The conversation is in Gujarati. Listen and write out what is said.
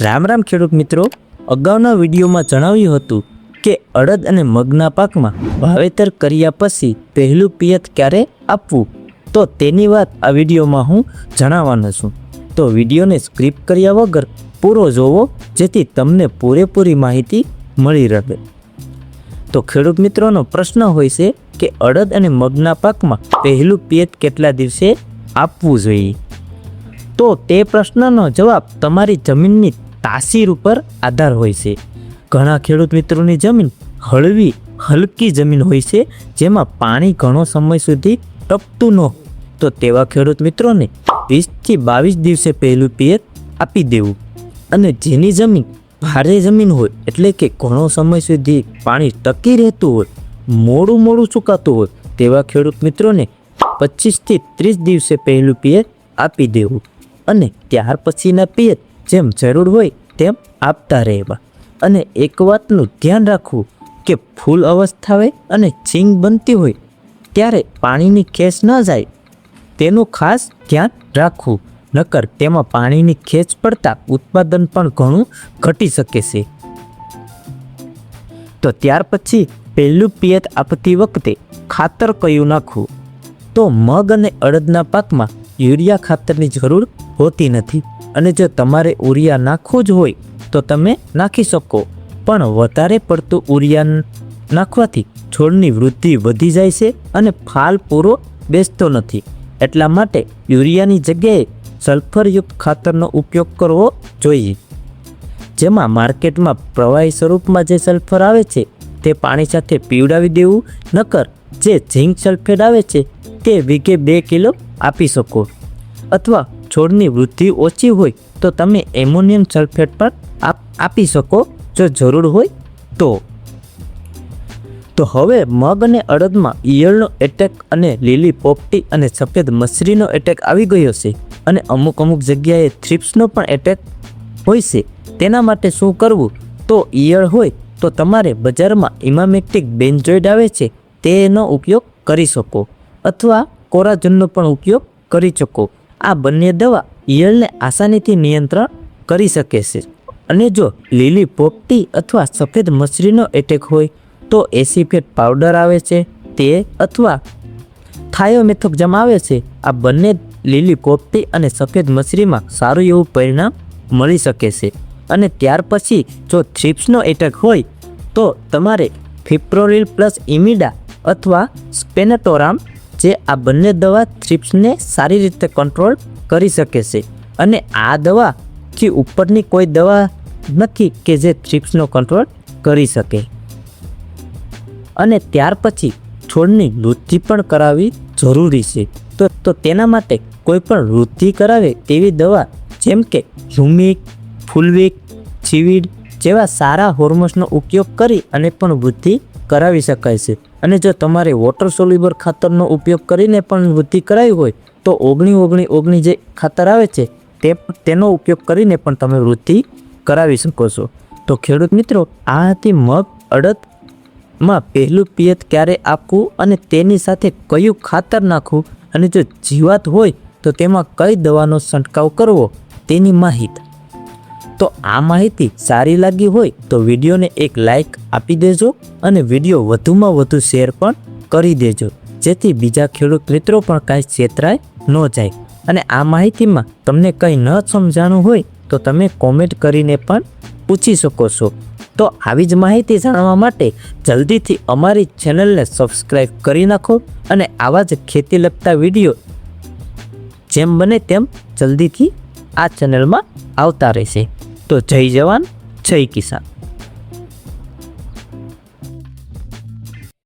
રામ રામ ખેડૂત મિત્રો, અગાઉના વિડીયોમાં જણાવ્યું હતું કે અડદ અને મગના પાકમાં વાવેતર કર્યા પછી પહેલું પિયત ક્યારે આપવું, તો તેની વાત આ વિડીયોમાં હું જણાવવાનો છું. તો વિડીયોને સ્ક્રિપ કર્યા વગર પૂરો જોવો, જેથી તમને પૂરેપૂરી માહિતી મળી રહે. તો ખેડૂત મિત્રોનો પ્રશ્ન હોય છે કે અડદ અને મગના પાકમાં પહેલું પિયત કેટલા દિવસે આપવું જોઈએ. તો તે પ્રશ્નનો જવાબ તમારી જમીનની તાસીર ઉપર આધાર હોય છે. ઘણા ખેડૂત મિત્રોની જમીન હલકી જમીન હોય છે, જેમાં પાણી ઘણો સમય સુધી ટપતું ન હોય. તો તેવા ખેડૂત મિત્રોને 20થી 22 દિવસે પહેલું પિયત આપી દેવું. અને જેની જમીન ભારે જમીન હોય, એટલે કે ઘણો સમય સુધી પાણી ટકી રહેતું હોય, મોડું સુકાતું હોય, તેવા ખેડૂત મિત્રોને 25થી 30 દિવસે પહેલું પિયત આપી દેવું. અને ત્યાર પછીના પિયત જેમ જરૂર હોય તેમ આપતા રહેવા. અને એક વાતનું ધ્યાન રાખવું કે ફૂલ અવસ્થા હોય અને છીંગ બનતી હોય ત્યારે પાણીની ખેંચ ન જાય, તેનું ખાસ ધ્યાન રાખવું. નકર તેમાં પાણીની ખેંચ પડતા ઉત્પાદન પણ ઘણું ઘટી શકે છે. તો ત્યાર પછી પહેલું પિયત આપતી વખતે ખાતર કયું નાખવું. તો મગ અને અડદના પાકમાં યુરિયા ખાતરની જરૂર હોતી નથી, અને જો તમારે યુરિયા નાખવું જ હોય તો તમે નાખી શકો, પણ વધારે પડતું યુરિયા નાખવાથી છોડની વૃદ્ધિ વધી જાય છે અને ફાલ પૂરો બેસતો નથી. એટલા માટે યુરિયાની જગ્યાએ સલ્ફરયુક્ત ખાતરનો ઉપયોગ કરવો જોઈએ. જેમાં માર્કેટમાં પ્રવાહી સ્વરૂપમાં જે સલ્ફર આવે છે તે પાણી સાથે પીવડાવી દેવું. નકર જે ઝીંક સલ્ફેટ આવે છે તે વીઘે 2 કિલો આપી શકો. અથવા છોડની વૃદ્ધિ ઓછી હોય તો તમે એમોનિયમ સલ્ફેટ પણ આપી શકો જો જરૂર હોય તો. તો હવે મગ અને અડદમાં ઈયળનો એટેક અને લીલી પોપટી અને સફેદ મસરીનો એટેક આવી ગયો છે, અને અમુક જગ્યાએ થ્રિપ્સનો પણ એટેક હોય છે. તેના માટે શું કરવું? તો ઈયળ હોય તો તમારે બજારમાં ઇમામેક્ટિક બેન્ઝોઇડ આવે છે તેનો ઉપયોગ કરી શકો, અથવા કોરાજનનો પણ ઉપયોગ કરી શકો. આ બંને દવા ઈયળને આસાનીથી નિયંત્રણ કરી શકે છે. અને જો લીલી પોપટી અથવા સફેદ મસરીનો એટેક હોય તો એસીફેટ પાવડર આવે છે તે, અથવા થાયોમેથોક્ઝામ આવે છે. આ બંને લીલી પોપટી અને સફેદ મસરીમાં સારું એવું પરિણામ મળી શકે છે. અને ત્યાર પછી જો થ્રિપ્સનો એટેક હોય તો તમારે ફિપ્રોલિલ પ્લસ ઇમિડા અથવા સ્પેનેટોરામ, જે આ બંને દવા થ્રિપ્સને સારી રીતે કંટ્રોલ કરી શકે છે. અને આ દવાથી ઉપરની કોઈ દવા નથી કે જે થ્રિપ્સનો કંટ્રોલ કરી શકે. અને ત્યાર પછી છોડની વૃદ્ધિ પણ કરાવવી જરૂરી છે. તો તેના માટે કોઈ પણ વૃદ્ધિ કરાવે તેવી દવા જેમ કે હ્યુમિક, ફુલવિક, ચીવીડ જેવા સારા હોર્મોન્સનો ઉપયોગ કરી અને પણ વૃદ્ધિ કરાવી શકાય છે. અને જો તમારે વોટર સોલ્યુબલ ખાતરનો ઉપયોગ કરીને પણ વૃદ્ધિ કરાવી હોય તો 19-19 જે ખાતર આવે છે તેનો ઉપયોગ કરીને પણ તમે વૃદ્ધિ કરાવી શકો છો. તો ખેડૂત મિત્રો, આ હતી મગ અડદમાં પહેલું પિયત ક્યારે આપવું અને તેની સાથે કયું ખાતર નાખવું, અને જો જીવાત હોય તો તેમાં કઈ દવાનો છંટકાવ કરવો તેની માહિતી. તો આ માહિતી સારી લાગી હોય તો વિડીયોને એક લાઈક આપી દેજો, અને વિડીયો વધુમાં વધુ શેર પણ કરી દેજો, જેથી બીજા ખેડૂત મિત્રો પણ કાંઈ છેતરાય ન જાય. અને આ માહિતીમાં તમને કંઈ ન સમજાણું હોય તો તમે કોમેન્ટ કરીને પણ પૂછી શકો છો. તો આવી જ માહિતી જાણવા માટે જલ્દીથી અમારી ચેનલને સબસ્ક્રાઈબ કરી નાખો, અને આવા જ ખેતી લગતા વિડીયો જેમ બને તેમ જલ્દીથી આ ચેનલમાં આવતા રહેશે. તો જય જવાન, જય કિસાન.